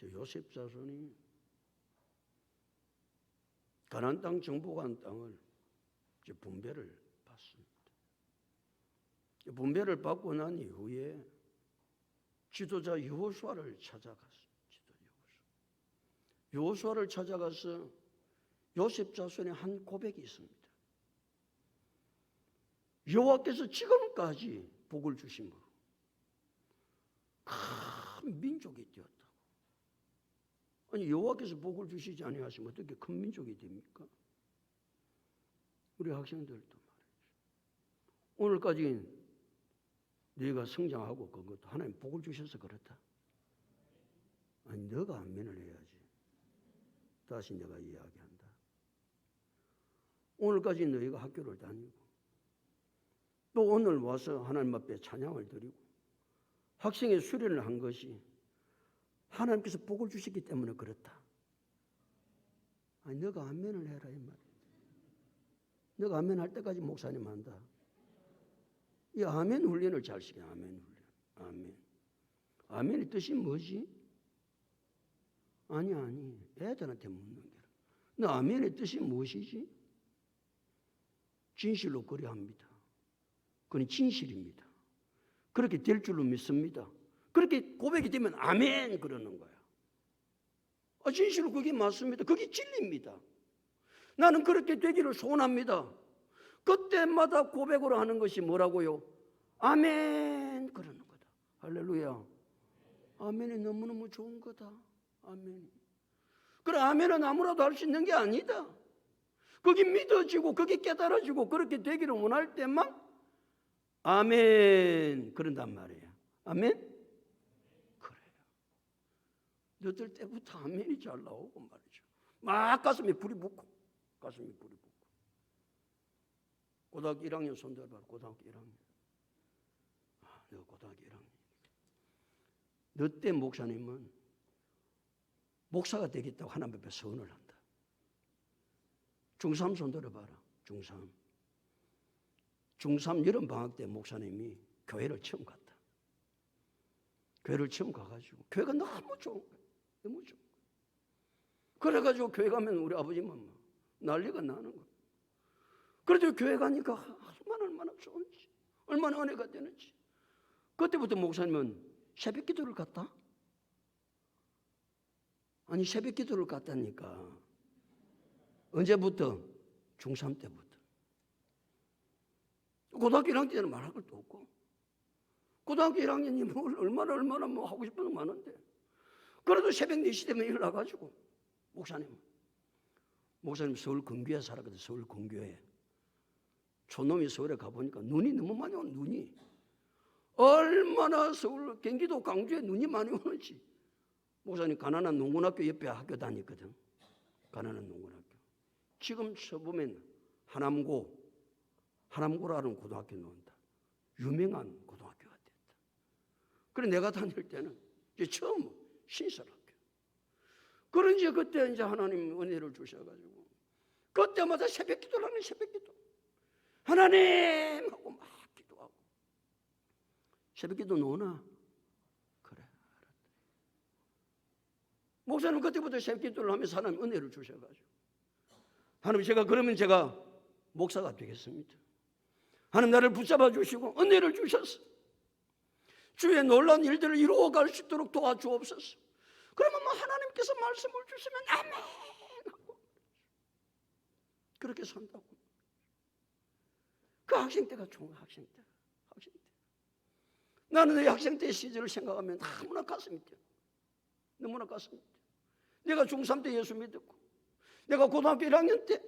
저 요셉 자손이 가나안 땅 정복한 땅을 이제 분배를 받습니다. 분배를 받고 난 이후에 지도자 여호수아를 찾아갔어요. 여호수아를 찾아가서 요셉 자손의 한 고백이 있습니다. 여호와께서 지금까지 복을 주심으로 큰 민족이 되었다고. 아니 여호와께서 복을 주시지 아니하시면 어떻게 큰 민족이 됩니까? 우리 학생들도 말이죠. 오늘까지 네가 성장하고 그것도 하나님 복을 주셔서 그렇다. 아니 너가 아멘을 해야지. 다시 내가 이야기한다. 오늘까지 너희가 학교를 다니고 또 오늘 와서 하나님 앞에 찬양을 드리고 학생의 수련을 한 것이 하나님께서 복을 주시기 때문에 그렇다. 아니 너가 아멘을 해라 이 말이야. 너가 아멘 할 때까지 목사님 한다. 이 아멘 훈련을 잘 시켜. 아멘 훈련. 아멘. 아멘의 뜻이 뭐지? 아니 애들한테 묻는 게라. 너 아멘의 뜻이 무엇이지? 진실로 그래야 합니다. 그건 진실입니다. 그렇게 될 줄로 믿습니다. 그렇게 고백이 되면 아멘 그러는 거야. 진실로 그게 맞습니다. 그게 진리입니다. 나는 그렇게 되기를 소원합니다. 그때마다 고백으로 하는 것이 뭐라고요? 아멘 그러는 거다. 할렐루야. 아멘이 너무너무 좋은 거다. 아멘. 그래 아멘은 아무라도 할 수 있는 게 아니다. 그게 믿어지고 그게 깨달아지고 그렇게 되기를 원할 때만 아멘 그런단 말이에요. 아멘? 그래요. 너들 때부터 아멘이 잘 나오고 말이죠. 막 가슴에 불이 붙고 고등학교 1학년 손들어봐. 고등학교 1학년. 너 고등학교 1학년. 너 때 목사님은 목사가 되겠다고 하나님 앞에 서원을 한다. 중3 손들어봐라. 중3 여름방학 때 목사님이 교회를 처음 갔다. 교회를 처음 가가지고 교회가 너무 좋은 거야. 너무 좋은 거야. 그래가지고 교회 가면 우리 아버지만 난리가 나는 거야. 그래도 교회 가니까 얼마나 좋은지, 얼마나 은혜가 되는지. 그때부터 목사님은 새벽 기도를 갔다? 아니 새벽 기도를 갔다니까. 언제부터? 중3 때부터. 고등학교 1학년 때는 말할 것도 없고. 고등학교 1학년이 얼마나 하고 싶은 거 많은데. 그래도 새벽 4시 되면 일어나가지고 목사님 서울 근교에 살았거든. 서울 근교에. 촌놈이 서울에 가보니까 눈이 너무 많이 오는 눈이. 얼마나 서울 경기도 광주에 눈이 많이 오는지. 목사님 가난한 농군학교 옆에 학교 다녔거든. 가난한 농군학교. 지금 쳐보면 하남고라는 고등학교 나온다. 유명한 고등학교가 됐다. 그래 내가 다닐 때는 이제 처음 신설학교. 그런지 그때 이제 하나님 은혜를 주셔가지고 그때마다 새벽 기도를 하는 새벽 기도. 하나님 하고 막 기도하고. 새벽 기도 노나? 그래 알았다. 목사님 그때부터 새벽 기도를 하면서 하나님 은혜를 주셔가지고 하나님 제가 목사가 되겠습니다. 하나님 나를 붙잡아 주시고 은혜를 주셨어. 주의 놀라운 일들을 이루어갈 수 있도록 도와주옵소서. 그러면 하나님께서 말씀을 주시면 아멘 하고 그렇게 산다고. 그 학생 때가 좋은 학생 때. 나는 내 학생 때 시절을 생각하면 너무나 가슴이 뛰어. 너무나 가슴이 뛰어. 내가 중3 때 예수 믿었고 내가 고등학교 1학년 때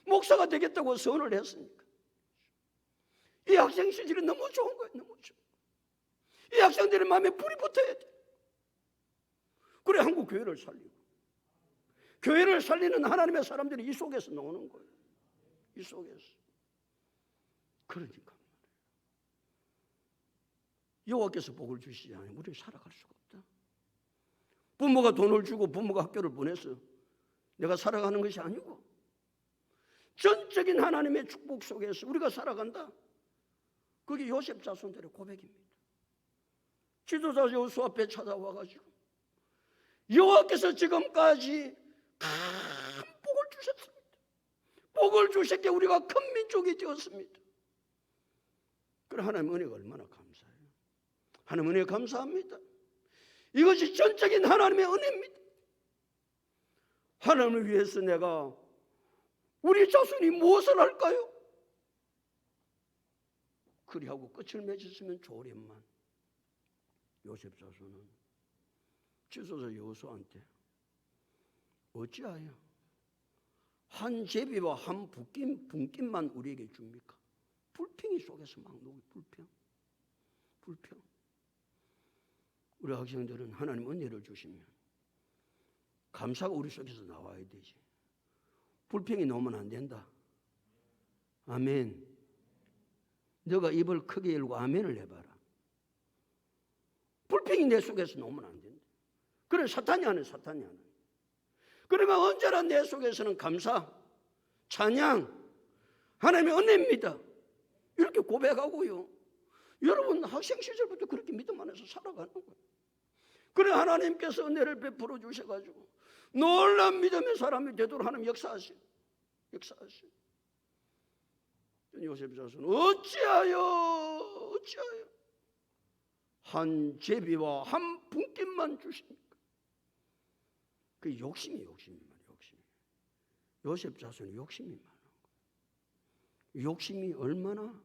목사가 되겠다고 서원을 했으니까 이 학생 시절이 너무 좋은 거예요. 너무 좋은 거예요. 이 학생들의 마음에 불이 붙어야 돼. 그래 한국 교회를 살리고 교회를 살리는 하나님의 사람들이 이 속에서 나오는 거예요. 이 속에서. 그러니까 여호와께서 복을 주시지 않으면 우리는 살아갈 수가 없다. 부모가 돈을 주고 부모가 학교를 보내서 내가 살아가는 것이 아니고 전적인 하나님의 축복 속에서 우리가 살아간다. 그게 요셉 자손들의 고백입니다. 지도자 여호수아 앞에 찾아와가지고 여호와께서 지금까지 큰 복을 주셨습니다. 복을 주셨기에 우리가 큰 민족이 되었습니다. 그래 하나님 은혜가 얼마나 감사해요. 하나님 은혜 감사합니다. 이것이 전적인 하나님의 은혜입니다. 하나님을 위해서 내가 우리 자손이 무엇을 할까요? 그리하고 끝을 맺었으면 좋으련만 요셉 자손은 지도자 여호수아한테 어찌하여 한 제비와 한 분깃만 우리에게 줍니까? 불평이 속에서 막 녹이 불평. 우리 학생들은 하나님 은혜를 주시면 감사가 우리 속에서 나와야 되지. 불평이 나오면 안 된다. 아멘. 너가 입을 크게 열고 아멘을 해봐라. 불평이 내 속에서 나오면 안 된다. 그래 사탄이 하는. 그러면 언제나 내 속에서는 감사, 찬양, 하나님의 은혜입니다. 이렇게 고백하고요. 여러분 학생 시절부터 그렇게 믿음 안에서 살아가는 거예요. 그래 하나님께서 은혜를 베풀어 주셔가지고 놀라운 믿음의 사람이 되도록 하나님 역사하시오. 요셉 자손 어찌하여 한 제비와 한 분깃만 주십니까? 그 욕심이 요셉 자손이 욕심이 많은 거예요. 욕심이 얼마나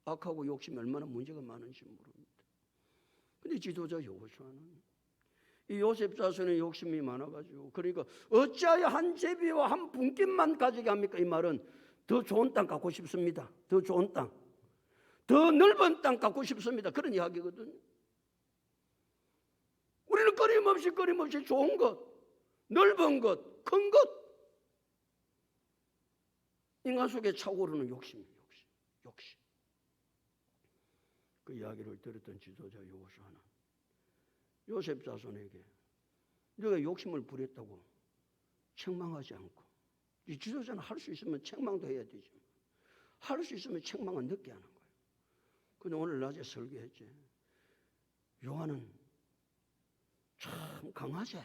악하고 욕심이 얼마나 문제가 많은지 모릅니다. 근데 지도자 여호수아는 이 요셉 자손의 욕심이 많아가지고 그러니까 어찌하여 한 제비와 한 분깃만 가지게 합니까? 이 말은 더 좋은 땅 갖고 싶습니다. 더 좋은 땅, 더 넓은 땅 갖고 싶습니다. 그런 이야기거든요. 우리는 끊임없이 좋은 것, 넓은 것, 큰 것, 인간 속에 차오르는 욕심. 그 이야기를 들었던 지도자 여호수아는 요셉 자손에게 너가 욕심을 부렸다고 책망하지 않고, 이 지도자는 할 수 있으면 책망도 해야 되지. 할 수 있으면 책망은 늦게 하는 거예요. 근데 오늘 낮에 설교했지. 요한은 참 강하지.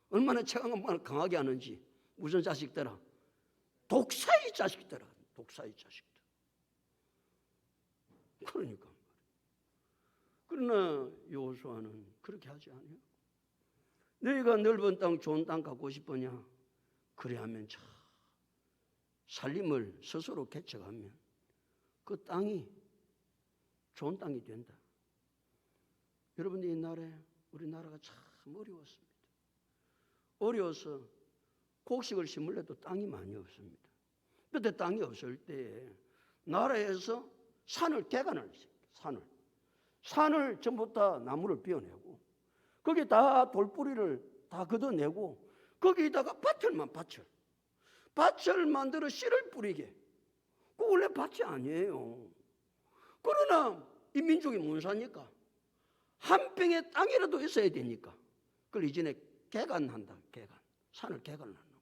얼마나 책망을 강하게 하는지. 무슨 자식들아? 독사의 자식들아. 그러니까. 그러나 여호수아는 그렇게 하지 않아요. 너희가 넓은 땅, 좋은 땅 갖고 싶으냐? 그래야면 참 살림을 스스로 개척하면 그 땅이 좋은 땅이 된다. 여러분 옛날에 우리나라가 참 어려웠습니다. 어려워서 곡식을 심으려도 땅이 많이 없습니다. 그때 땅이 없을 때 나라에서 산을 전부 다 나무를 베어내고 거기에 다 돌뿌리를 다 걷어내고 거기다가 밭을 만들어 씨를 뿌리게. 그거 원래 밭이 아니에요. 그러나 이 민족이 못 사니까 한 평의 땅이라도 있어야 되니까 그걸 이전에 개간한다. 산을 개간을 하는 거예요.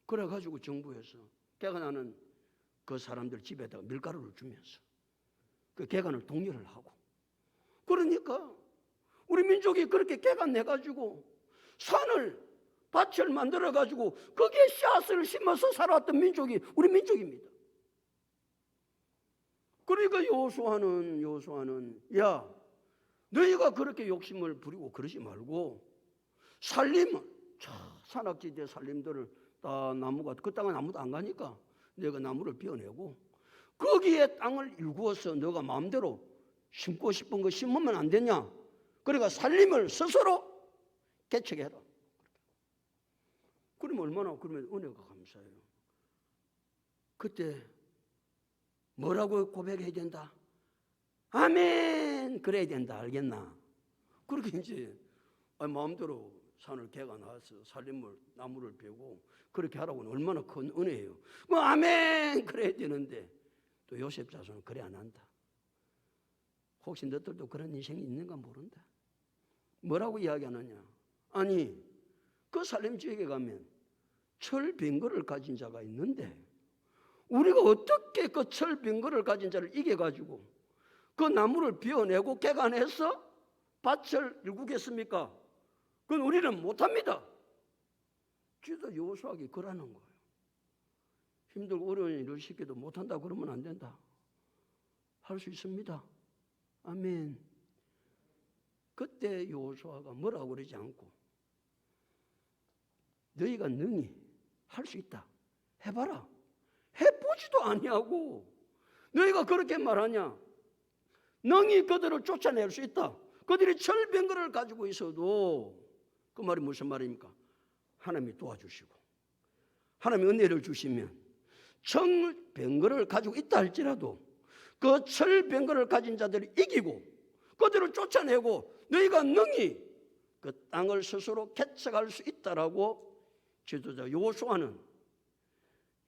그래가지고 정부에서 개간하는 그 사람들 집에다가 밀가루를 주면서 그 개간을 독려를 하고, 그러니까 우리 민족이 그렇게 개간해가지고 밭을 만들어가지고 거기에 씨앗을 심어서 살아왔던 민족이 우리 민족입니다. 그러니까 여호수아는 야, 너희가 그렇게 욕심을 부리고 그러지 말고 살림을, 산악지대 살림들을 다 나무가, 그 땅은 아무도 안 가니까 내가 나무를 베어내고 거기에 땅을 일구어서 너가 마음대로 심고 싶은 거 심으면 안 되냐? 그러니까 살림을 스스로 개척해라. 그러면 은혜가 감사해요. 그때 뭐라고 고백해야 된다? 아멘! 그래야 된다. 알겠나? 그렇게 이제 마음대로 산을 개간해서 살림을, 나무를 베고 그렇게 하라고는 얼마나 큰 은혜예요. 아멘! 그래야 되는데 또 요셉 자손은 그래 안 한다. 혹시 너들도 그런 인생이 있는가 모른다. 뭐라고 이야기하느냐? 아니, 그 살림지역에 가면 철 빙거를 가진 자가 있는데 우리가 어떻게 그 철 빙거를 가진 자를 이겨가지고 그 나무를 베어내고 개간해서 밭을 일구겠습니까? 그건 우리는 못합니다. 지도자 여호수아에게 그러는 거예요. 힘들고 어려운 일을 시켜도 못한다 그러면 안 된다. 할 수 있습니다. 아멘. 그때 여호수아가 뭐라고 그러지 않고 너희가 능히 할 수 있다. 해봐라. 해보지도 아니하고 너희가 그렇게 말하냐. 능히 그들을 쫓아낼 수 있다. 그들이 철병거를 가지고 있어도 그 말이 무슨 말입니까? 하나님이 도와주시고 하나님이 은혜를 주시면 철병거를 가지고 있다 할지라도 그 철병거를 가진 자들을 이기고 그들을 쫓아내고 너희가 능히 그 땅을 스스로 개척할 수 있다라고 지도자 여호수아는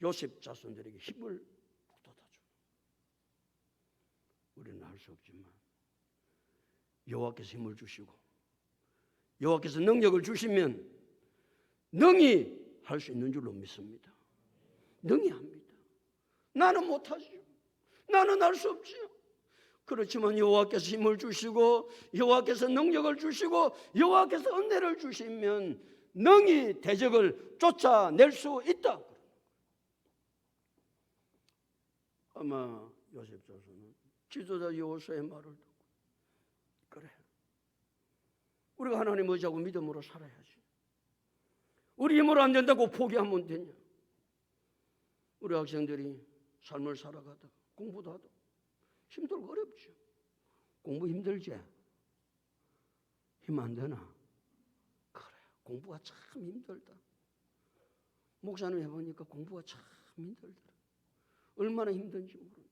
요셉 자손들에게 힘을 북돋아줘. 우리는 할 수 없지만 여호와께서 힘을 주시고 여호와께서 능력을 주시면 능히 할 수 있는 줄로 믿습니다. 능히 합니다. 나는 못하지요. 나는 할 수 없지요. 그렇지만 여호와께서 힘을 주시고 여호와께서 능력을 주시고 여호와께서 은혜를 주시면 능히 대적을 쫓아낼 수 있다. 아마 요셉 자손은 지도자 여호수아의 말을 듣고 그래, 우리가 하나님 의지하고 믿음으로 살아야지. 우리 힘으로 안 된다고 포기하면 되냐. 우리 학생들이 삶을 살아가다가 공부도 하다 힘들고 어렵죠. 공부 힘들지? 힘 안 되나? 그래, 공부가 참 힘들다. 목사님 해보니까 공부가 참 힘들더라. 얼마나 힘든지 모른다.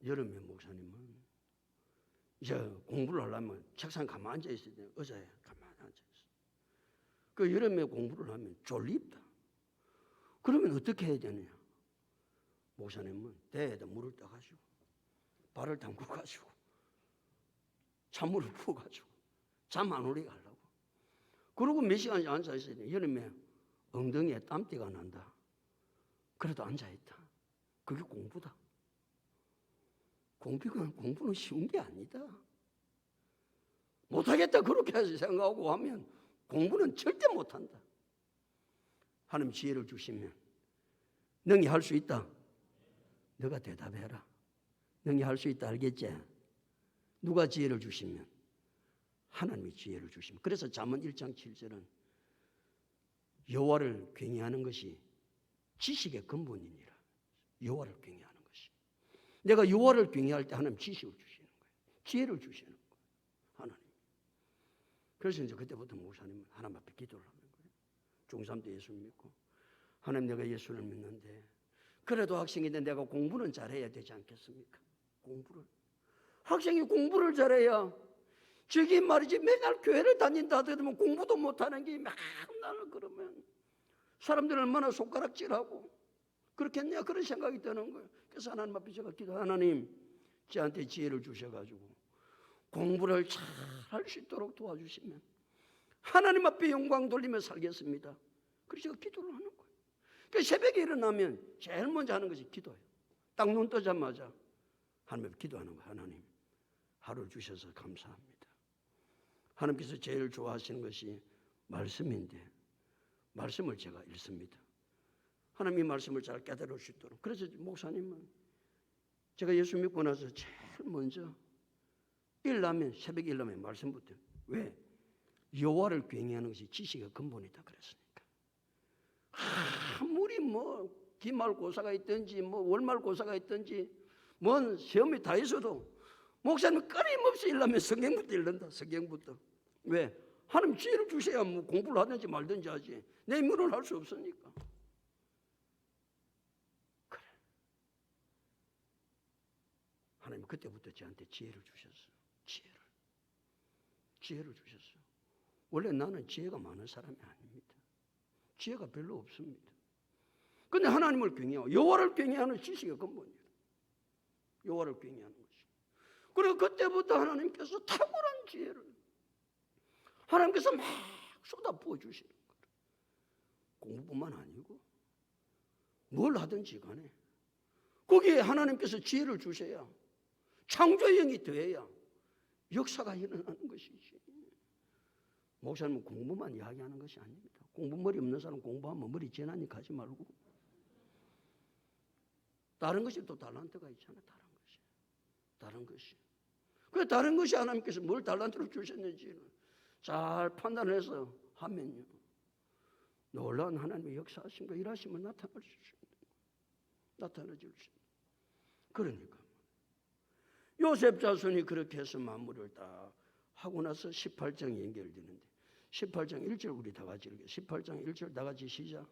여름에 목사님은 이제 공부를 하려면 책상에 가만히 앉아 있어야 돼. 의자에 가만히 앉아 있어. 그 여름에 공부를 하면 졸립다. 그러면 어떻게 해야 되느냐? 목사님은 대에다 물을 떠가지고 발을 담그가지고 찬물을 부어가지고 잠 안 오게 하려고. 그러고 몇 시간씩 앉아 있어야 돼. 여름에 엉덩이에 땀띠가 난다. 그래도 앉아있다. 그게 공부다. 공부는 쉬운 게 아니다. 못하겠다 그렇게 해서 생각하고 하면 공부는 절대 못한다. 하나님 지혜를 주시면 능히 할 수 있다. 너가 대답해라. 능히 할 수 있다 알겠지? 누가 지혜를 주시면? 하나님이 지혜를 주시면. 그래서 잠언 1장 7절은 여호와를 경외하는 것이 지식의 근본이니라. 여호와를 경외하는 것이. 내가 여호와를 경외할 때 하나님 지식을 주시는 거예요. 지혜를 주시는 거예요. 하나님. 그래서 이제 그때부터 목사님은 하나님 앞에 기도를 하는 거예요. 중3 때 예수를 믿고 하나님 내가 예수를 믿는데 그래도 학생인데 내가 공부는 잘해야 되지 않겠습니까? 공부를. 학생이 공부를 잘해야 저기 말이지 맨날 교회를 다닌다 하더라도 공부도 못하는 게 맨날 그러면 사람들은 얼마나 손가락질하고 그렇겠냐 그런 생각이 드는 거예요. 그래서 하나님 앞에 제가 기도 하나님 저한테 지혜를 주셔가지고 공부를 잘 할 수 있도록 도와주시면 하나님 앞에 영광 돌리며 살겠습니다. 그래서 제가 기도를 하는 거예요. 그래서 새벽에 일어나면 제일 먼저 하는 것이 기도예요. 딱 눈 뜨자마자 하나님 앞에 기도하는 거예요. 하나님 하루를 주셔서 감사합니다. 하나님께서 제일 좋아하시는 것이 말씀인데 말씀을 제가 읽습니다. 하나님의 말씀을 잘 깨달을 수 있도록. 그래서 목사님은 제가 예수 믿고 나서 제일 먼저 일어나면 새벽에 일어나면 말씀부터. 왜? 여호와를 경외하는 것이 지식의 근본이다 그랬으니까. 아무리 뭐 기말고사가 있든지 뭐 월말고사가 있든지 뭔 시험이 다 있어도 목사님은 끊임없이 일어나면 성경부터 읽는다. 성경부터. 왜? 하나님 지혜를 주셔야 뭐 공부를 하든지 말든지 하지. 내 힘으로는 할 수 없으니까. 그래. 하나님 그때부터 저한테 지혜를 주셨어요. 지혜를 주셨어요. 원래 나는 지혜가 많은 사람이 아닙니다. 지혜가 별로 없습니다. 근데 하나님을 경외하고 여호와를 경외하는 지식의 근본이에요. 여호와를 경외하는 것이. 그리고 그때부터 하나님께서 탁월한 지혜를 하나님께서 막 쏟아부어 주시는 거예요. 공부뿐만 아니고 뭘 하든지 간에 거기에 하나님께서 지혜를 주셔야 창조의 영이 더해야 역사가 일어나는 것이지. 목사님은 공부만 이야기하는 것이 아닙니다. 공부 머리 없는 사람 공부하면 머리 재난이 가지 말고 다른 것이 또 달란트가 있잖아요. 다른 것이. 그 다른 것이 하나님께서 뭘 달란트로 주셨는지는 잘 판단해서 하면요, 놀라운 하나님의 역사하신 거 일하시면 나타나 주십니다. 그러니까 요셉 자손이 그렇게 해서 마무리를 딱 하고 나서 18장이 연결되는데 18장 1절 우리 다 같이 읽어요. 18장 1절 다 같이 시작.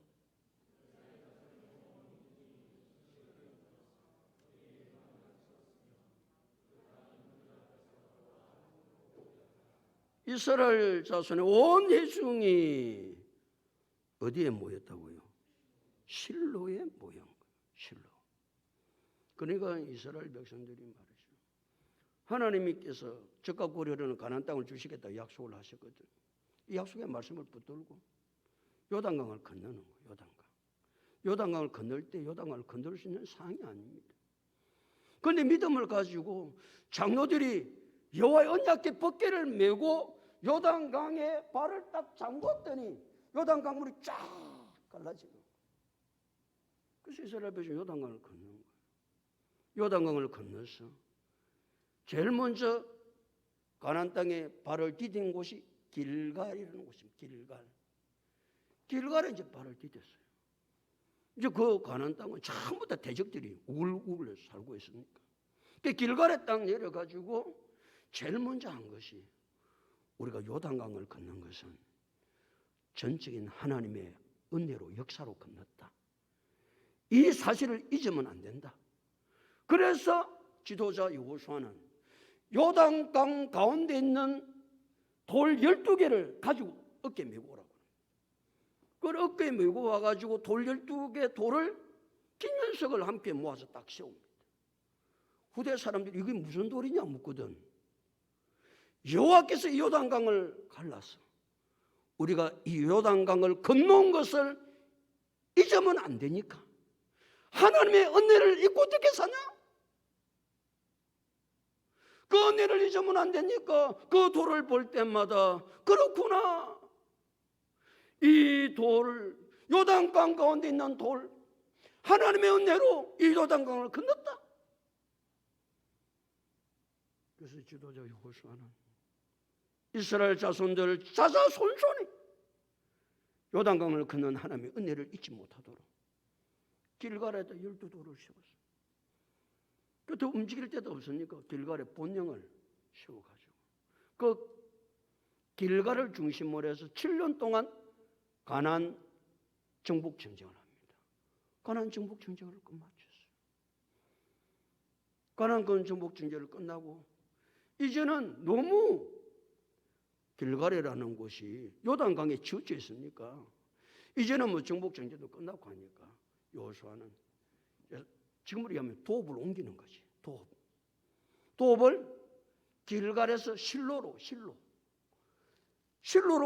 이스라엘 자손의 온 회중이 어디에 모였다고요? 실로에 모인 거예요. 실로. 그러니까 이스라엘 백성들이 말이죠. 하나님께서 적과 고려는 가나안 땅을 주시겠다 약속을 하셨거든. 이 약속의 말씀을 붙들고 요단강을 건너는 거예요. 요단강을 건널 때 요단강을 건널 수 있는 상황이 아닙니다. 그런데 믿음을 가지고 장로들이 여호와의 언약궤 법궤를 메고 요단강에 발을 딱 잠궜더니 요단강 물이 쫙 갈라지는 거예요. 그래서 이스라엘 백성이 요단강을 건너는 거예요. 요단강을 건너서 제일 먼저 가나안 땅에 발을 디딘 곳이 길갈이라는 곳입니다. 길갈에 이제 발을 디뎠어요. 이제 그 가나안 땅은 전부 다 대적들이 우글우글 살고 있으니까. 그 길갈에 딱 내려가지고 제일 먼저 한 것이 우리가 요단강을 건넌 것은 전적인 하나님의 은혜로 역사로 건넜다. 이 사실을 잊으면 안 된다. 그래서 지도자 여호수아는 요단강 가운데 있는 돌 12개를 가지고 어깨에 메고 오라고. 그걸 어깨에 메고 와가지고 돌 12개 돌을 긴 녀석을 함께 모아서 딱 세웁니다. 후대 사람들이 이게 무슨 돌이냐 묻거든. 여호와께서 이 요단강을 갈라서 우리가 이 요단강을 건너온 것을 잊으면 안 되니까 하나님의 은혜를 잊고 어떻게 사냐? 그 은혜를 잊으면 안 되니까 그 돌을 볼 때마다 그렇구나. 이 돌, 요단강 가운데 있는 돌, 하나님의 은혜로 이 요단강을 건넜다. 그래서 지도자 여호수아는 이스라엘 자손들 자자손손이 요단강을 건넌 하나님의 은혜를 잊지 못하도록 길갈에다 12돌을 세웠어요. 또 움직일 데도 없으니까 길갈에 본령을 세워가지고 그 길갈을 중심으로 해서 7년 동안 가나안 정복 전쟁을 합니다. 가나안 정복 전쟁을 끝마쳤어요. 가나안 정복 전쟁을 끝나고 이제는 너무 길갈이라는 곳이 요단강에 치우쳐 있으니까 이제는 뭐 정복 전쟁도 끝나고 하니까 여호수아는 지금으로 얘기하면 도읍을 옮기는 거지. 도읍을 길갈에서 실로로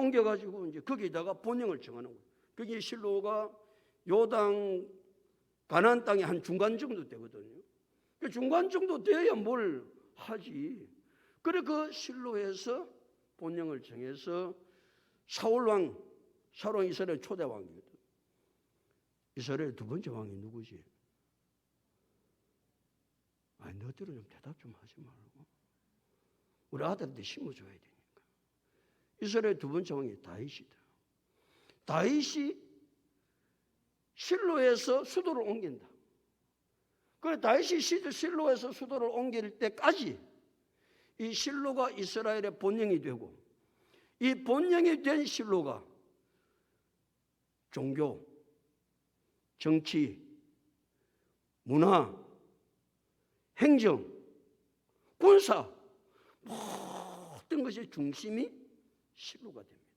옮겨가지고 이제 거기다가 본영을 정하는 거예요. 그게 실로가 요단 가나안 땅의 한 중간 정도 되거든요. 그 중간 정도 돼야 뭘 하지. 그래 그 실로에서 본영을 정해서 사울왕 이스라엘 초대 왕이거든. 이스라엘 두 번째 왕이 누구지? 아니 너희들은 좀 대답 좀 하지 말고 우리 아들한테 심어줘야 되니까. 이스라엘 두 번째 왕이 다윗이다. 다윗이 실로에서 수도를 옮긴다. 그래 다윗이 실로에서 수도를 옮길 때까지 이 실로가 이스라엘의 본령이 되고 이 본령이 된 실로가 종교, 정치, 문화, 행정, 군사 모든 것의 중심이 실로가 됩니다.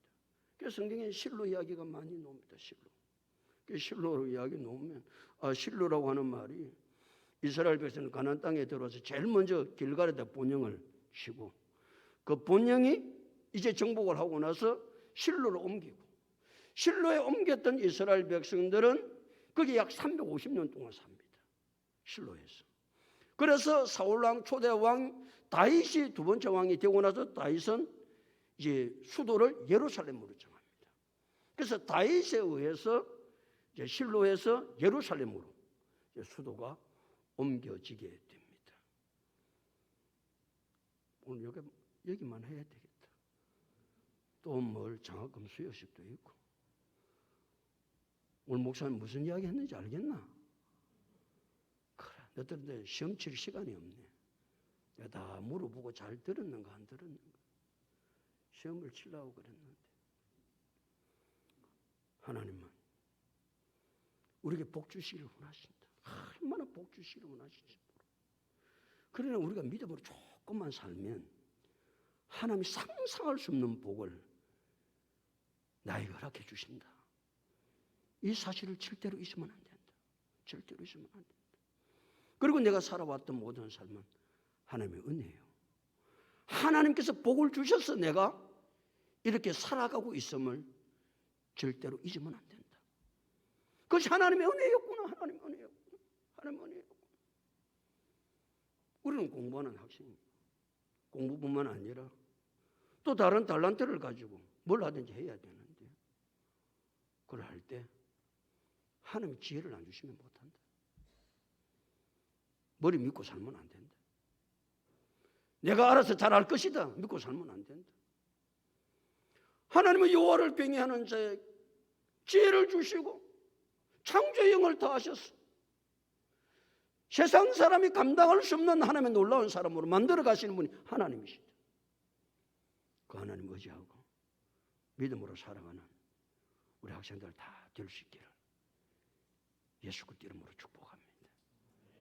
그래서 성경에 실로 이야기가 많이 나옵니다. 실로 이야기 나오면 실로라고 하는 말이 이스라엘 백성은 가나안 땅에 들어와서 제일 먼저 길갈에다 본영을 치고 그 본영이 이제 정복을 하고 나서 실로로 옮기고 실로에 옮겼던 이스라엘 백성들은 거기 약 350년 동안 삽니다. 실로에서. 그래서 사울왕 초대왕 다윗이 두 번째 왕이 되고 나서 다윗은 이제 수도를 예루살렘으로 정합니다. 그래서 다윗에 의해서 이제 실로에서 예루살렘으로 이제 수도가 옮겨지게 됩니다. 오늘 여기만 해야 되겠다. 또 뭘 장학금 수여식도 있고. 오늘 목사님 무슨 이야기 했는지 알겠나? 그래, 너희들 시험 칠 시간이 없네. 내가 다 물어보고 잘 들었는가 안 들었는가. 시험을 치려고 그랬는데. 하나님은 우리에게 복 주시기를 원하신다. 얼마나 복 주시기를 원하신지 모르. 그러나 우리가 믿음으로 조금만 살면 하나님이 상상할 수 없는 복을 나에게 허락해 주신다. 이 사실을 절대로 잊으면 안 된다. 절대로 잊으면 안 된다. 그리고 내가 살아왔던 모든 삶은 하나님의 은혜예요. 하나님께서 복을 주셔서 내가 이렇게 살아가고 있음을 절대로 잊으면 안 된다. 그것이 하나님의 은혜였구나. 하나님의 은혜였구나. 하나님의 은혜였구나. 우리는 공부하는 학생입니다. 공부뿐만 아니라 또 다른 달란트를 가지고 뭘 하든지 해야 되는데 그걸 할 때 하나님이 지혜를 안 주시면 못한다. 머리 믿고 살면 안 된다. 내가 알아서 잘할 것이다 믿고 살면 안 된다. 하나님은 여호와를 경외하는 자에 지혜를 주시고 창조의 영을 더하셨어. 세상 사람이 감당할 수 없는 하나님의 놀라운 사람으로 만들어 가시는 분이 하나님이시다. 그 하나님 의지하고 믿음으로 살아가는 우리 학생들 다 될 수 있기를 예수 그리스도 이름으로 축복합니다.